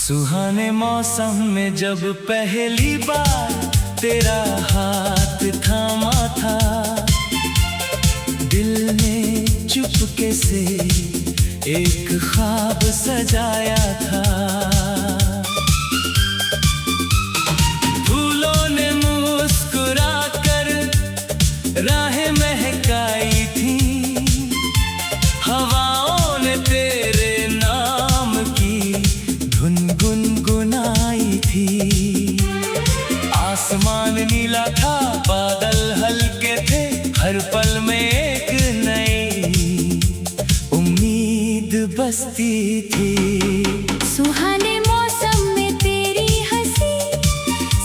सुहाने मौसम में जब पहली बार तेरा हाथ थामा था, दिल ने चुपके से एक ख्वाब सजाया था। फूलों ने मुस्कुरा कर राहें महकाई थी, हवाओं ने तेरे नाम की धुन गुनगुनाई थी। आसमान नीला था, बादल हल्के थे, हर पल में एक नई उम्मीद बसती थी। सुहाने मौसम में तेरी हंसी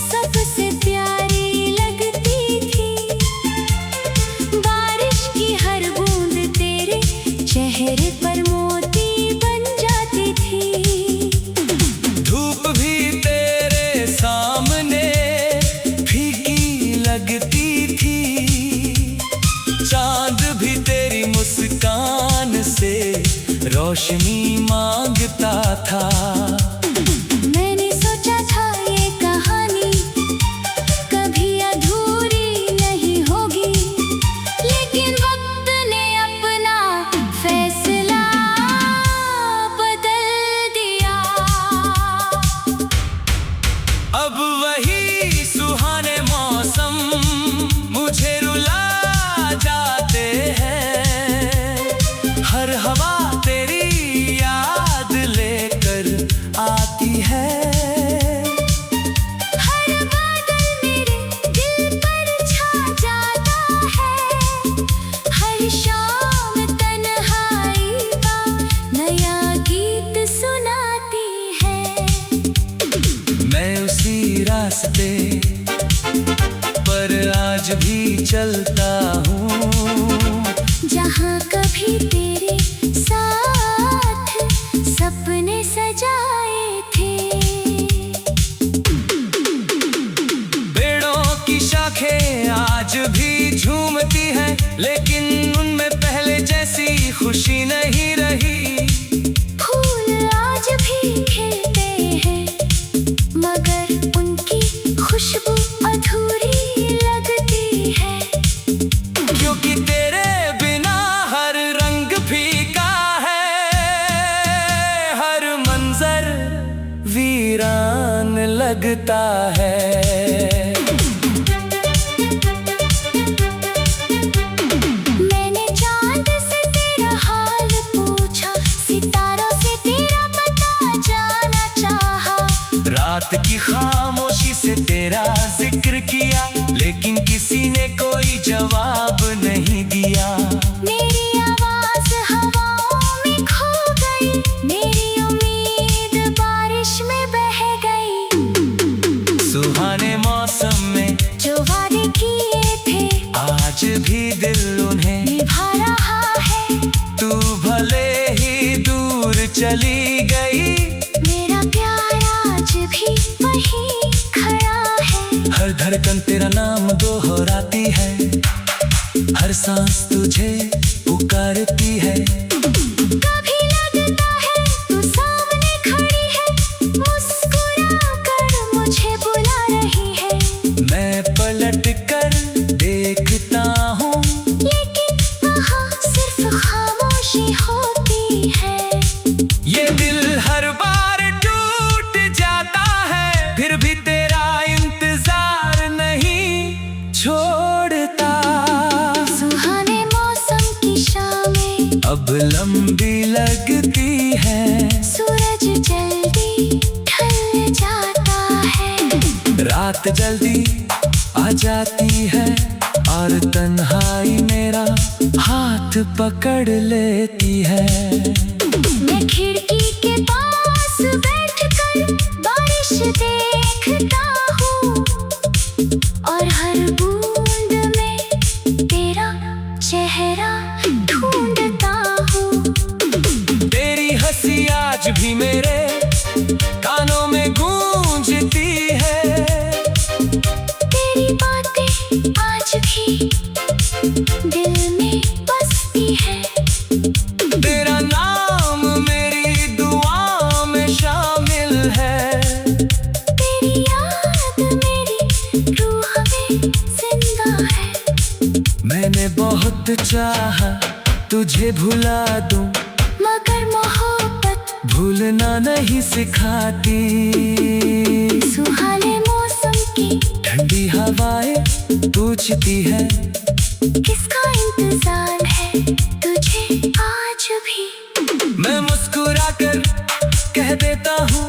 सबसे प्यारी लगती थी। बारिश की हर बूंद तेरे चेहरे पर मोती बन जाती थी। धूप भी तेरे सामने फीकी लगती थी, चांद भी तेरी मुस्कान से रोशनी मांगता था। मैंने सोचा था ये कहानी कभी अधूरी नहीं होगी, लेकिन वक्त ने अपना फैसला बदल दिया। अब वही सुहाने मौसम मुझे रुला जाते हैं। हर हवा तेरी याद लेकर आती है। हर बादल मेरे दिल पर छा जाता है। हर शाम तन्हाई का नया गीत सुनाती है। मैं उसी रास्ते पर आज भी चलता हूँ, जहाँ कभी तेरे साथ सपने सजाए थे। पेड़ों की शाखें आज भी झूमती हैं, लेकिन उनमें पहले जैसी खुशी नहीं रही। फूल आज भी खिलते हैं, मगर उनकी खुशबू अधूरी लगती है। क्योंकि तेरे बिना हर रंग फीका है, हर मंजर वीरान लगता है। मैंने चांद से तेरा हाल पूछा, सितारों से तेरा पता जाना चाहा। रात की खामोशी से तेरा जिक्र किया, लेकिन किसी ने कोई जवाब नहीं दिया। मेरी आवाज हवाओं में खो गई, मेरी उम्मीद बारिश में बह गई। सुहाने मौसम में जो वादे किए थे आज भी दिल उन्हें निभा रहा है। तू भले ही दूर चली गई, मेरा प्यार आज भी वहीं खड़ा है। हर धड़कन तेरा नाम दोहराती है, हर सांस तुझे पुकारती है। कभी लगता है तू सामने खड़ी है, मुस्कुरा कर मुझे बुला रही है। मैं पलट कर देखता हूँ, लेकिन वहाँ सिर्फ खामोशी होती है। ये दिल हर बार टूट जाता है, फिर भी तेरा इंतजार नहीं छोड़ता। सुहाने मौसम की शामें अब लंबी लगती है, सूरज जल्दी ढल जाता है। रात जल्दी आ जाती है, और तन्हाई मेरा हाथ पकड़ लेती है। मैं खिड़की के पास बैठकर बारिश देखता हूँ, और हर बूंद में तेरा चेहरा ढूंढता हूँ। तेरी हंसी आज भी मेरे कानों में गूंजती है। तेरी बातें आज भी दिल में बसती है। तेरा नाम मेरी दुआ में शामिल है। चाहा तुझे भुला दूं, मगर मोहब्बत भूलना नहीं सिखाती। सुहाने मौसम की ठंडी हवाएं पूछती है, किसका इंतजार है तुझे आज भी। मैं मुस्कुरा कर कह देता हूँ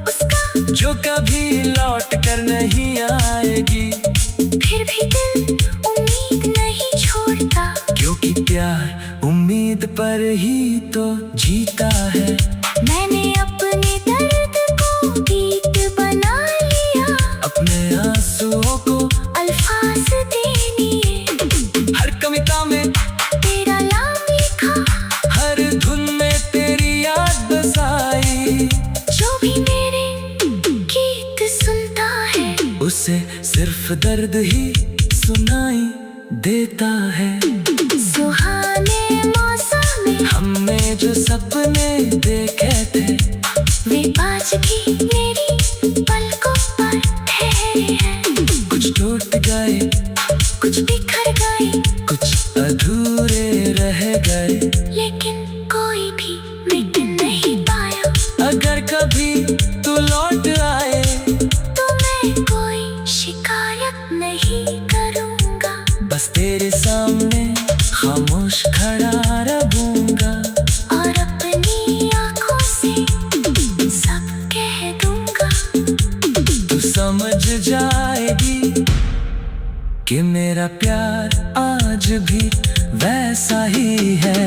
उसका जो कभी लौट कर नहीं आएगी। फिर भी दिल उम्मीद नहीं छोड़ता, क्योंकि प्यार उम्मीद पर ही तो जीता है। मैंने अपने दर्द को गीत बना लिया, अपने आंसुओं को अल्फाज देने हर कविता में तेरा नाम लिखा, हर धुन में तेरी याद बसाई। जो भी मेरे गीत सुनता है उसे सिर्फ दर्द ही सुनाई देता है। सुहाने मौसम में हमने जो सपने देखे थे, वे आज भी मेरी पलकों पर ठहरे हैं। कुछ टूट गए, कुछ बिखर गए, कुछ अधूरे रह गए, लेकिन कोई भी मिट नहीं पाया। अगर कभी तू लौट आए तो मैं कोई शिकायत नहीं करूँगा, बस तेरे सामने खामोश खड़ा रहूंगा। और अपनी आँखों से सब कह दूँगा। तू समझ जाएगी कि मेरा प्यार आज भी वैसा ही है।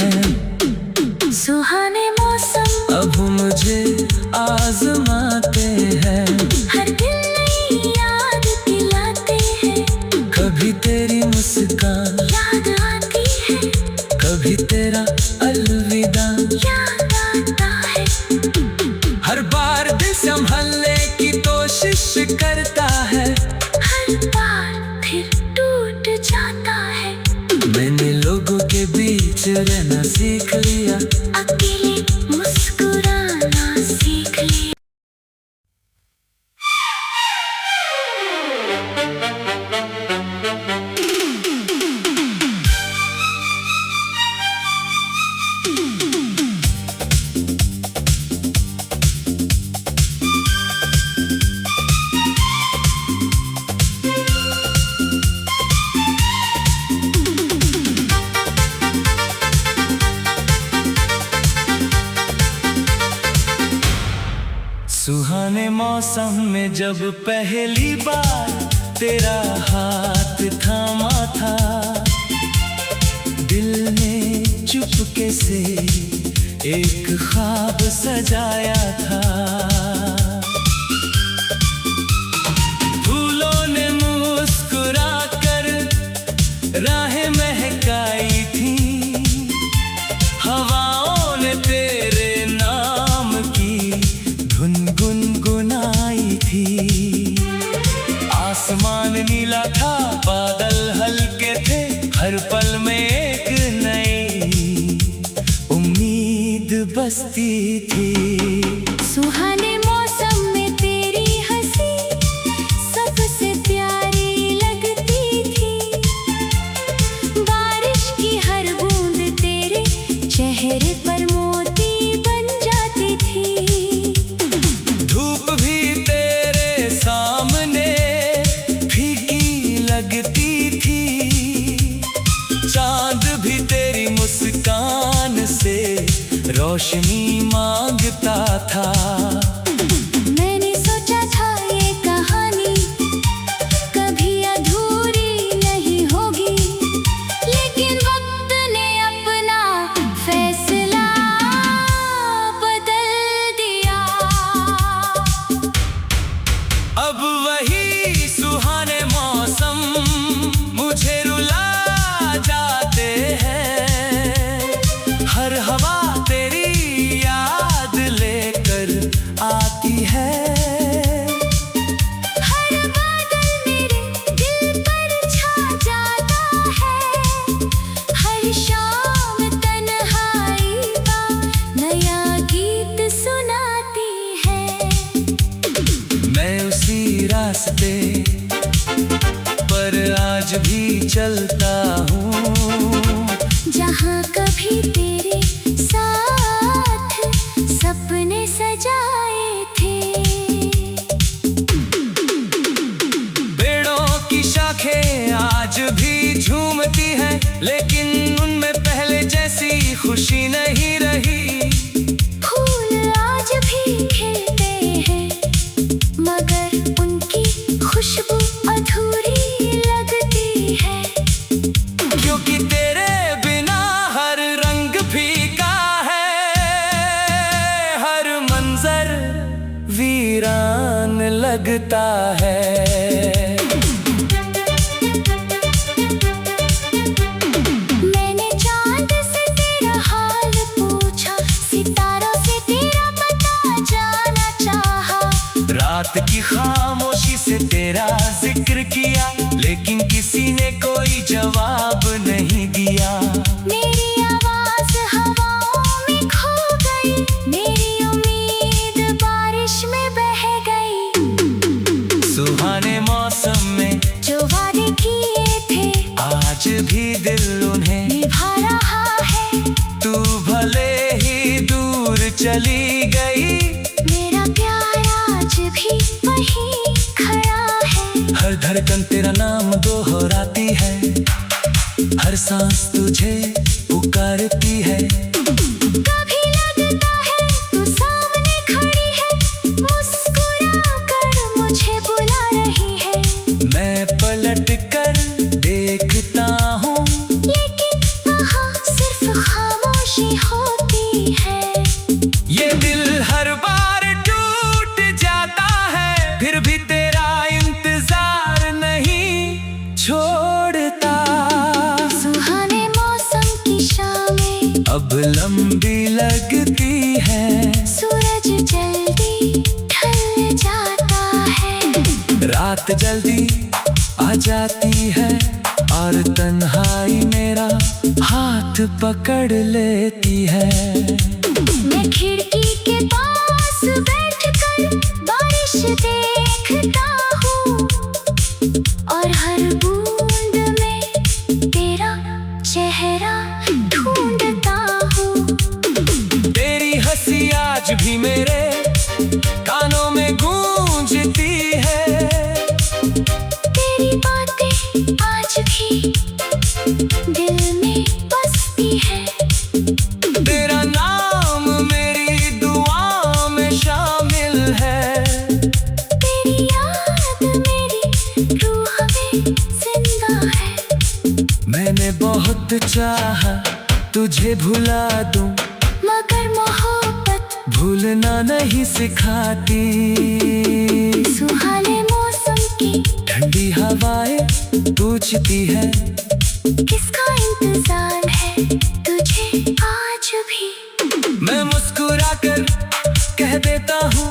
सुहाने मौसम अब मुझे आजमाते हैं, हर दिन नई याद दिलाते हैं। कभी तेरी मुस्कान याद आती है, कभी तेरा अलविदा। याद आता है, हर बार दिल संभलने की कोशिश करता है, हर बार फिर टूट जाता है। मैंने लोगों के बीच रहना सीख लिया, अकेले मुस्कुराना सीख लिया। सुहाने मौसम में जब पहली बार तेरा हाथ थामा था, दिल ने चुपके से एक ख्वाब सजाया था। फूलों ने मुस्कुरा कर राहें महकाई थी, हवाओं ने तेरे नाम की धुन गुनगुनाई थी। आसमान नीला था, बादल हल्के थे, हर पल में एक नई उम्मीद बसती थी। सुहाने मौसम में तेरी हंसी सबसे प्यारी लगती थी। बारिश की हर बूंद तेरे चेहरे पर मोती बन जाती थी। धूप भी तेरे सामने फीकी लगती थी, चांद भी तेरी मुस्कान से रोशनी मांगता था। मैंने सोचा था ये कहानी कभी अधूरी नहीं होगी, लेकिन वक्त ने अपना फैसला बदल दिया। अब वही सुहाने मौसम मुझे रुला जाते हैं, हर हवा तेरी याद लेकर आती है। हर बादल मेरे दिल पर छा जाता है, हर शाम तन्हाई का नया गीत सुनाती है। मैं उसी रास्ते पर आज भी चलता हूँ, जहाँ कभी तेरे साथ सपने सजाए थे। पेड़ों की शाखें आज भी झूमती हैं, लेकिन उनमें पहले जैसी खुशी नहीं रही। फूल आज भी खिलते हैं, मगर उनकी खुशबू अधूरी लगती है। क्योंकि तेरे बिना हर रंग फीका है, हर मंजर वीरान लगता है। मैंने चांद से तेरा हाल पूछा, सितारों से तेरा पता जाना चाहा। रात की खामोशी से तेरा जिक्र किया, लेकिन किसी ने कोई जवाब नहीं दिया। मेरी आवाज हवाओं में खो गई, मेरी उम्मीद बारिश में बह गई। सुहाने मौसम में जो वादे किए थे आज भी दिल उन्हें निभा रहा है। तू भले ही दूर चली गई, मेरा प्यार आज भी वहीं खड़ा है। हर धड़कन तेरा नाम दोहराती है, हर सांस तुझे पुकारती है। कभी लगता है तू सामने खड़ी है, मुस्कुरा कर मुझे बुला रही है। मैं पलट कर देखता हूँ, लेकिन वहाँ सिर्फ खामोशी होती है। ये दिल हर बार टूट जाता है, फिर भी तेरा इंतजार नहीं छोड़ता। सुहाने मौसम की शामें अब लंबी लगती है, सूरज जल्दी ढल जाता है। रात जल्दी आ जाती है, और तन्हाई मेरा हाथ पकड़ लेती है। मैं खिड़की के पास बैठकर बारिश देखता हूँ, और हर बूंद में तेरा चेहरा ढूंढता हूँ। तेरी हंसी आज भी मेरे कानों में गूंजती है। तेरी बातें आज भी दिल में बसती है। तेरा नाम मेरी दुआ में शामिल है। तेरी याद मेरी रूह में जिंदा है। मैंने बहुत चाहा तुझे भुला दूं, मगर मोहब्बत भूलना नहीं सिखाती। सुहाने मौसम की ठंडी हवाएं पूछती है, किसका इंतजार है तुझे आज भी। मैं मुस्कुरा कर कह देता हूँ,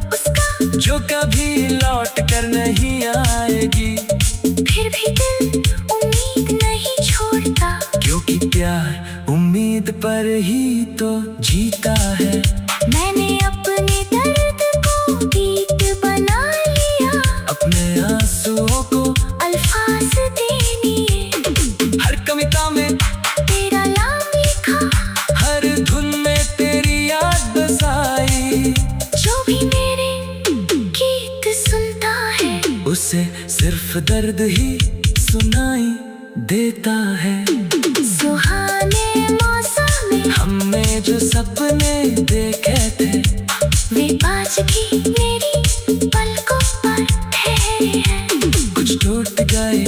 उसका जो कभी लौट कर नहीं आएगी। फिर भी दिल उम्मीद नहीं छोड़ता। क्योंकि प्यार उम्मीद पर ही तो जीता है। मैंने अपने दर्द को गीत बना लिया, अपने आंसुओं को अल्फाज देने। हर कविता में तेरा नाम लिखा, हर धुन में तेरी याद बसाई। जो भी मेरे गीत सुनता है उसे सिर्फ दर्द ही सुनाई देता है। सुहाने मौसम में हमने जो सपने देखे थे, वे आज भी मेरी पलकों पर ठहरे हैं। कुछ टूट गए,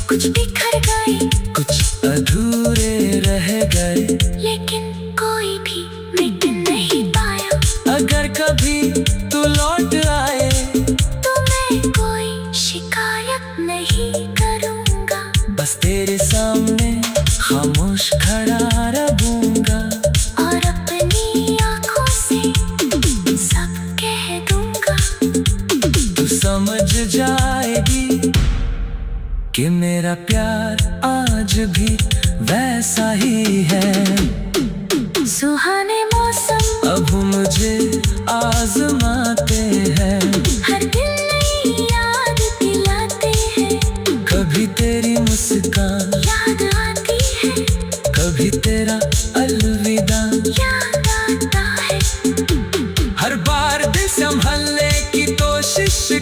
कुछ बिखर गए, कुछ अधूरे रह गए। लेकिन कोई भी मिट नहीं पाया। अगर कभी तू लौट आए, तो मैं कोई शिकायत नहीं करूँगा। बस तेरे सामने खामोश खड़ा रहूंगा, और अपनी आँखों से सब कह दूँगा। तू समझ जाएगी कि मेरा प्यार आज भी वैसा ही है। सुहाने मौसम अब मुझे आजमाते हैं, हर दिल नई याद दिलाते हैं। कभी तेरी मुस्कान, याद आती है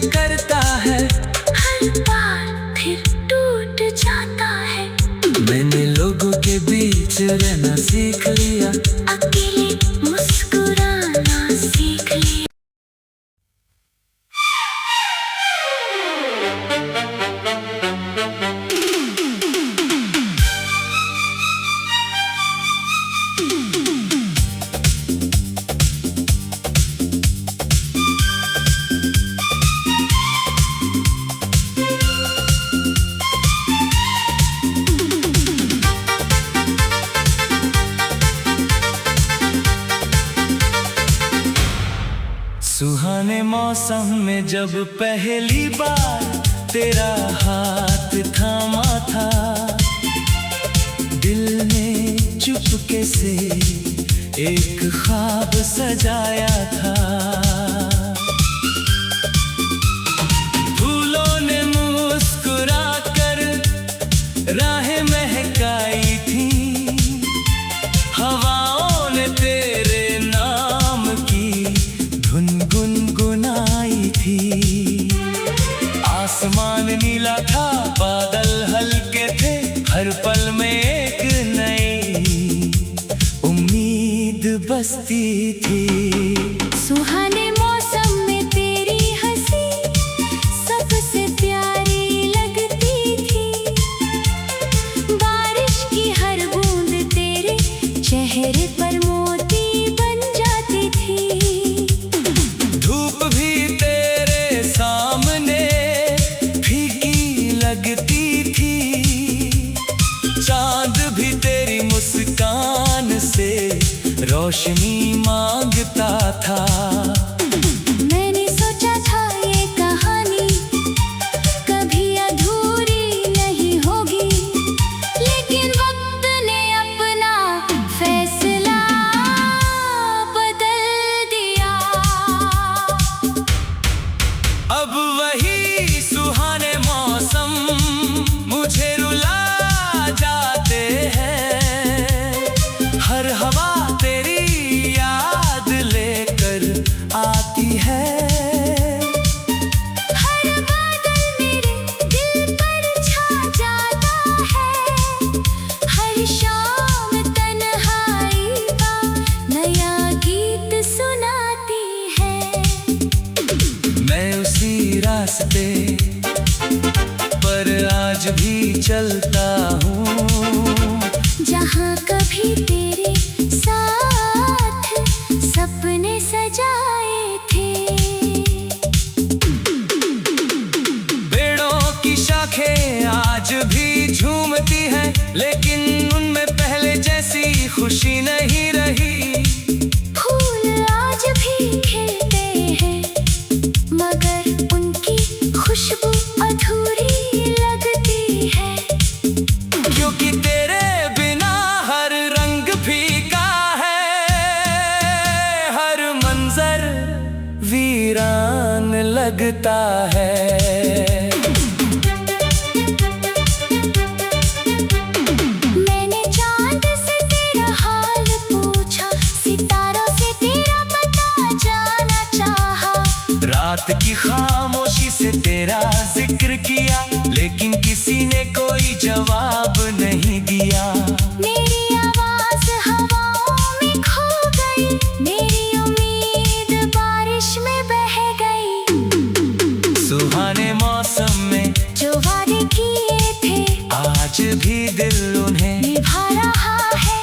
करता है, हर बार फिर टूट जाता है। मैंने लोगों के बीच रहना सीख लिया, अकेले मुस्कुराना सीख लिया। सुहाने मौसम में जब पहली बार तेरा हाथ थामा था, दिल ने चुपके से एक ख्वाब सजाया था। फूलों ने मुस्कुरा कर राहें महकाई थी, हवाओं ने तेरे नाम की धुन गुनगुनाई थी। आसमान नीला था, बादल हल्के थे, हर पल में एक नई उम्मीद बसती थी। सुहाने मौसम में तेरी हंसी सबसे प्यारी लगती थी। बारिश की हर बूंद तेरे चेहरे पर मोती बन जाती थी। धूप भी तेरे सामने फीकी लगती थी, चांद भी तेरी मुस्कान से रोशनी मांगता था। मैंने सोचा था ये कहानी कभी अधूरी नहीं होगी, लेकिन वक्त ने अपना फैसला बदल दिया। अब वही सुहाने मौसम मुझे रुला जाते हैं, हर हवा तेरी याद लेकर आती है। हर बादल मेरे दिल पर छा जाता है, हर शाम तन्हाई का नया गीत सुनाती है। मैं उसी रास्ते पर आज भी चलता हूँ, जहाँ कभी तेरे साथ सपने सजाए थे। पेड़ों की शाखें आज भी झूमती हैं, लेकिन उनमें पहले जैसी खुशी नहीं रही। फूल आज भी खिलते हैं, मगर उनकी खुशबू अधूरी लगती है। क्योंकि तेरे बिना हर रंग फीका है, हर मंजर वीरान लगता है। मैंने चांद से तेरा हाल पूछा, सितारों से तेरा पता जाना चाहा। रात की खामोशी से तेरा जिक्र किया, लेकिन किसी ने कोई जवाब नहीं दिया। मेरी आवाज हवाओं में खो गई, मेरी उम्मीद बारिश में बह गई। सुहाने मौसम में जो वादे किए थे आज भी दिल उन्हें निभा रहा है।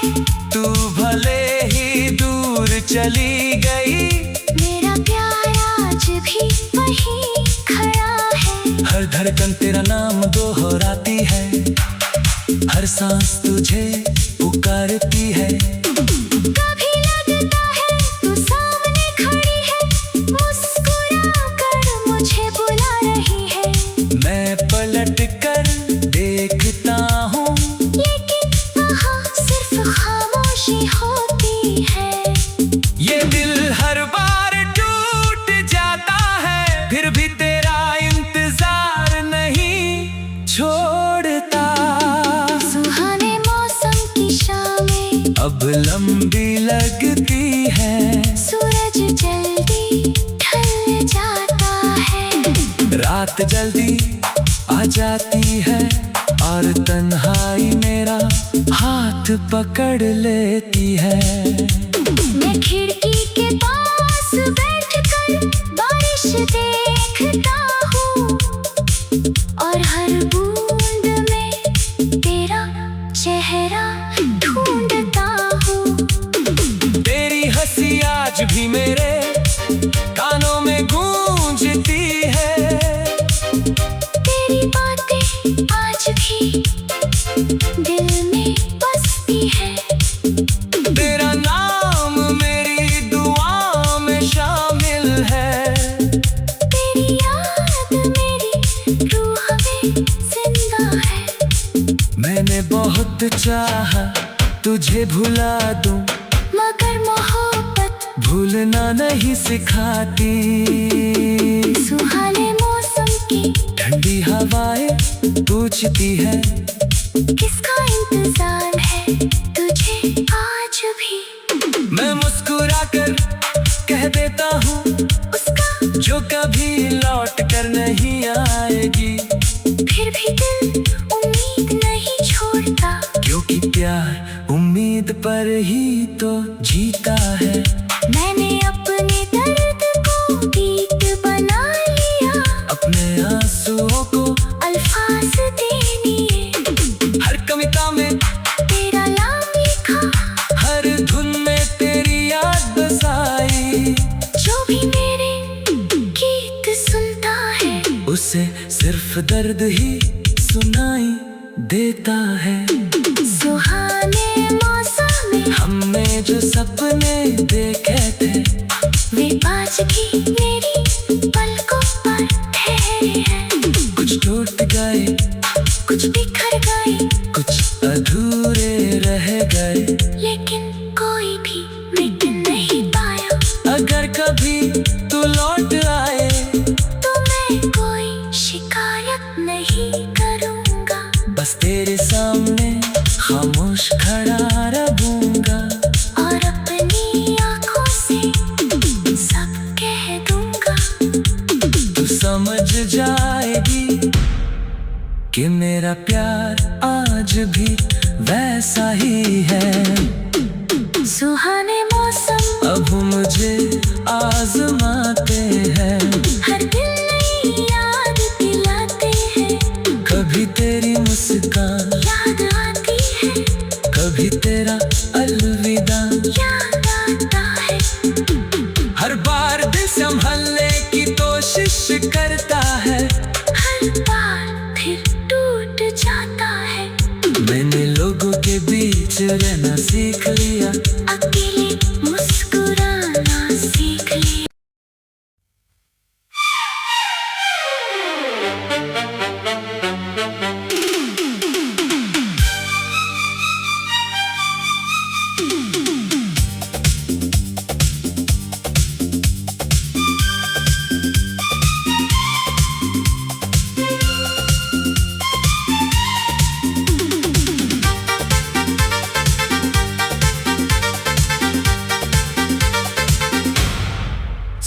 तू भले ही दूर चली गई, मेरा प्यार आज भी वहीं खड़ा है। हर धड़कन तेरा नाम दोहराती है, हर सांस तुझे पुकारती है। कभी लगता है तू सामने खड़ी है, मुस्कुरा कर मुझे बुला रही है। मैं पलट कर देखता हूँ, लेकिन वहाँ सिर्फ खामोशी होती है। ये दिल हर बार टूट जाता है, फिर भी तेरा इंतजार नहीं छोड़ता। सुहाने मौसम की शामें अब लंबी लगती है, सूरज जल्दी ढल जाता है। रात जल्दी आ जाती है और तन्हाई मेरा हाथ पकड़ लेती है। मैं खिड़की के पास बैठकर बारिश देखता हूँ और हर बूंद में तेरा चेहरा ढूंढता हूँ। तेरी हंसी आज भी मेरे कानों में गूंजती है। तेरी बातें आज भी दिल में बसती है। तेरा नाम मेरी दुआ में शामिल है। तेरी याद मेरी रूह में जिंदा है। मैंने बहुत चाहा तुझे भुला दूं, मगर मोहब्बत भूलना नहीं सिखाती। सुहाने मौसम की ठंडी हवाएं पूछती है, किसका इंतजार है तुझे आज भी। मैं मुस्कुरा कर कह देता हूँ उसका जो कभी लौट कर नहीं आएगी। फिर भी दिल उम्मीद नहीं छोड़ता, क्योंकि प्यार उम्मीद पर ही तो जीता है। मैंने अपने दर्द को गीत बना लिया, अपने आंसुओं को अल्फाज देने। हर कविता में तेरा नाम लिखा, हर धुन में तेरी याद बसाई। जो भी मेरे गीत सुनता है उसे सिर्फ दर्द ही सुनाई देता है। सुहाने मौसम में हमने जो सपने देखे थे वे आज भी मेरी पलकों पर ठहरे हैं। कुछ टूट गए, कुछ बिखर गए, कुछ अधूरे रह गए, लेकिन कोई भी मिट नहीं पाया। अगर कभी तू लौट आए तो मैं कोई शिकायत नहीं करूँगा, बस तेरे सामने खामोश खड़ा रहूंगा और अपनी आँखों से सब कह दूँगा। तू समझ जाएगी कि मेरा प्यार आज भी वैसा ही है। सुहाने मौसम अब मुझे आजमाते हैं, हर दिन नई याद दिलाते हैं। कभी तेरी मुस्कान, याद आती है, कभी तेरा अलविदा। याद आता है। हर बार दिल संभलने की कोशिश करता है, हर बार फिर टूट जाता है। मैंने लोगों के बीच रहना सीख लिया, अकेले मुस्कुराना सीख लिया।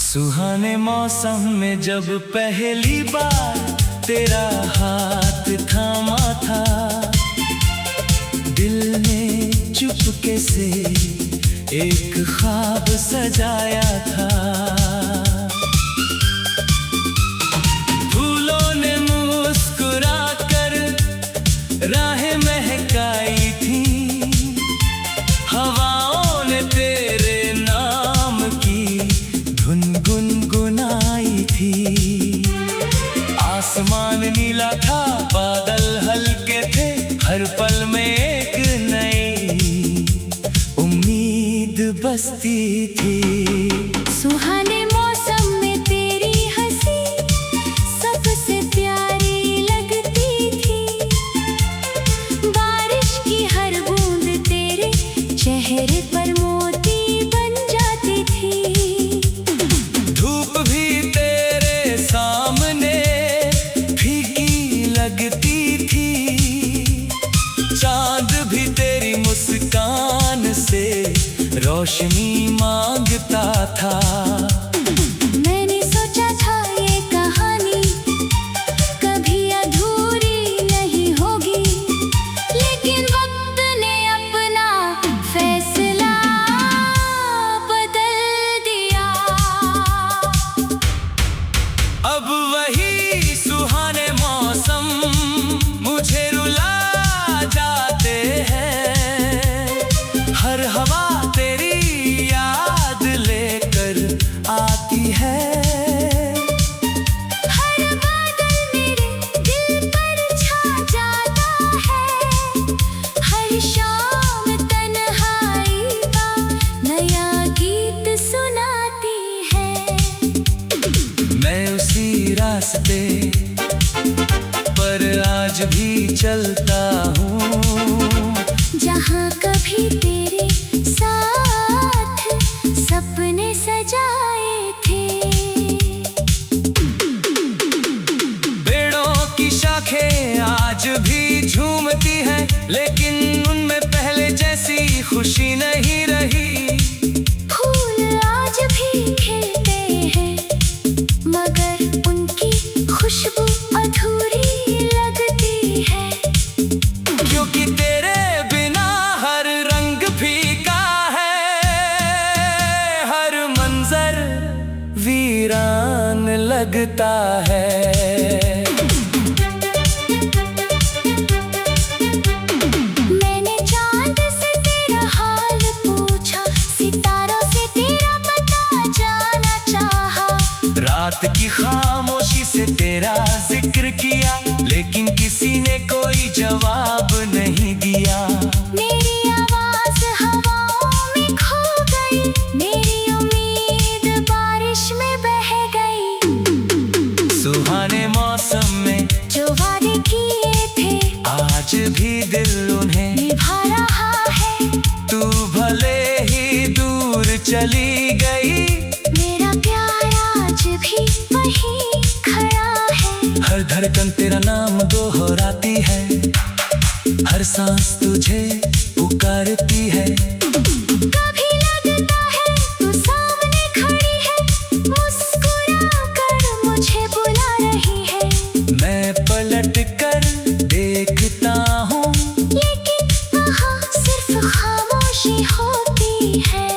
सुहाने मौसम में जब पहली बार तेरा हाथ थामा था, दिल ने चुपके से एक ख्वाब सजाया था। फूलों ने मुस्कुरा कर राहें महकाई थी, हवाओं ने तेरे नाम की धुन गुनगुनाई थी। आसमान नीला था, बादल हल्के थे, हर पल में एक नई उम्मीद बसती थी। सुहाने मौसम में तेरी हंसी सबसे प्यारी लगती थी। बारिश की हर बूंद तेरे चेहरे पर मोती बन जाती थी। धूप भी तेरे सामने फीकी लगती थी, चांद भी तेरी मुस्कान से रोशनी मांगता था। मैंने सोचा था ये कहानी अब वही सुहाने मौसम मुझे रुला जाते हैं। हर हवा तेरी याद लेकर आती है। हर बादल मेरे दिल पर छा जाता है। हर शाम तन्हाई का नया गीत सुनाती है। मैं उसी रास्ते पर आज भी चलता हूँ, जहाँ कभी तेरे साथ सपने सजाए थे। पेड़ों की शाखें आज भी झूमती हैं, लेकिन उनमें पहले जैसी खुशी नहीं रही। फूल आज भी खिलते हैं, मगर उनकी खुशबू अधूरी लगती है। क्योंकि तेरे बिना हर रंग फीका है, हर मंजर वीरान लगता है। मैंने चांद से तेरा हाल पूछा, सितारों से तेरा पता जाना चाहा। रात की खामोशी से तेरा जिक्र किया, लेकिन किसी ने कोई जवाब नहीं दिया। मेरी आवाज हवाओं में खो गई, मेरी उम्मीद बारिश में बह गई। सुहाने मौसम में जो वादे किए थे आज भी दिल उन्हें निभा रहा है। तू भले ही दूर चली गई, मेरा प्यार आज भी वहीं खड़ा है। हर धड़कन तेरा नाम दोहराती है, हर सांस तुझे पुकारती है। कभी लगता है तू सामने खड़ी है, मुस्कुरा कर मुझे बुला रही है। मैं पलट कर देखता हूँ, लेकिन वहाँ सिर्फ खामोशी होती है।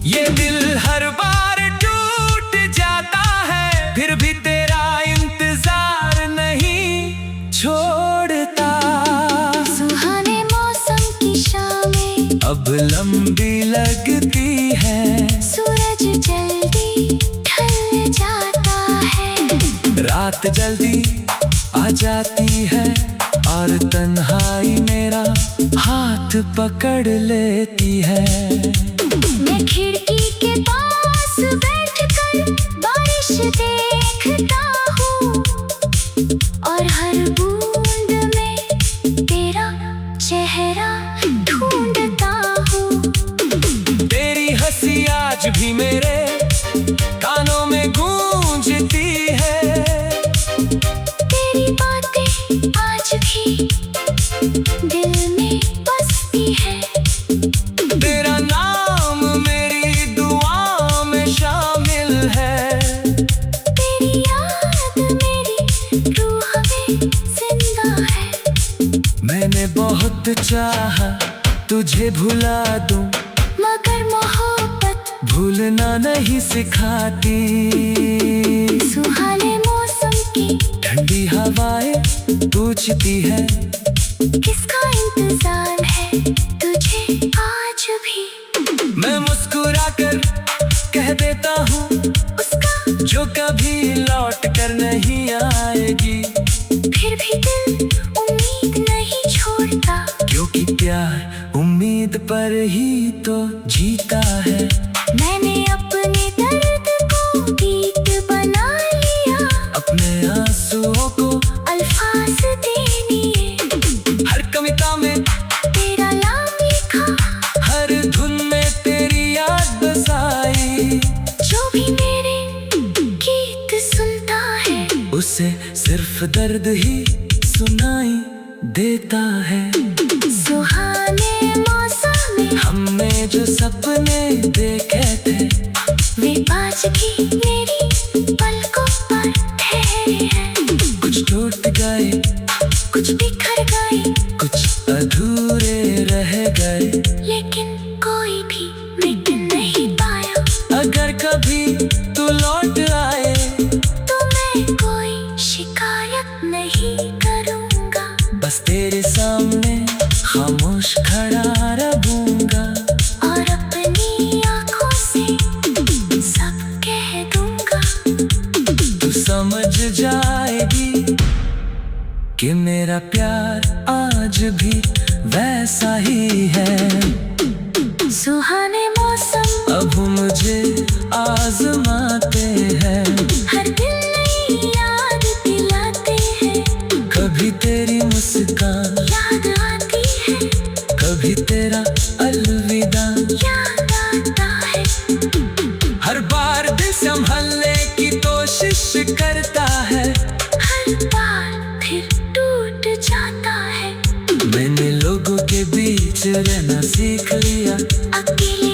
ये दिल हर बार टूट जाता है, फिर भी तेरा इंतजार नहीं छोड़ता। सुहाने मौसम की शामें अब लंबी लगती है, सूरज जल्दी ढल जाता है। रात जल्दी आ जाती है, और तन्हाई मेरा हाथ पकड़ लेती है। मैं खिड़की के पास बैठकर बारिश देखता हूँ, और हर बूंद में तेरा चेहरा ढूंढता हूँ। तेरी हंसी आज भी मेरे कानों में गूंजती है। तेरी बातें आज भी दिल में बसती है। तेरा नाम मेरी दुआ में शामिल है। तेरी याद मेरी रूह में जिंदा है। मैंने बहुत चाहा तुझे भुला दूं, मगर मोहब्बत भूलना नहीं सिखाती। सुहाने मौसम की ठंडी हवाएं पूछती है, किसका इंतजार है तुझे आज भी। मैं मुस्कुरा कर कह देता हूँ, उसका जो कभी लौट कर नहीं आएगी। फिर भी दिल उम्मीद नहीं छोड़ता, क्योंकि प्यार उम्मीद पर ही तो जीता है। मैंने अपने दर्द को गीत बना लिया, अपने आंसुओं को अल्फाज देने। हर कविता में तेरा नाम लिखा, हर धुन में तेरी याद बसाई। जो भी मेरे गीत सुनता है, उसे सिर्फ दर्द ही सुनाई देता है। सुहाने मौसम में हमने जो सपने देखे थे, वे आज भी मेरी पलकों पर ठहरे हैं। कुछ टूट गए, कुछ बिखर गए, कुछ अधूरे रह गए, लेकिन कोई भी मिट नहीं पाया। अगर कभी तू लौट आए तो मैं समझ जाएगी कि मेरा प्यार आज भी वैसा ही है। सुहाने मौसम अब मुझे आजमाते हैं, हर दिन नई याद दिलाते हैं। कभी तेरी मुस्कान याद आती है, कभी तेरा अलविदा याद आता है। हर बार दिल संभलने की कोशिश करता है, हर बार फिर टूट जाता है। मैंने लोगों के बीच रहना सीख लिया। अकेले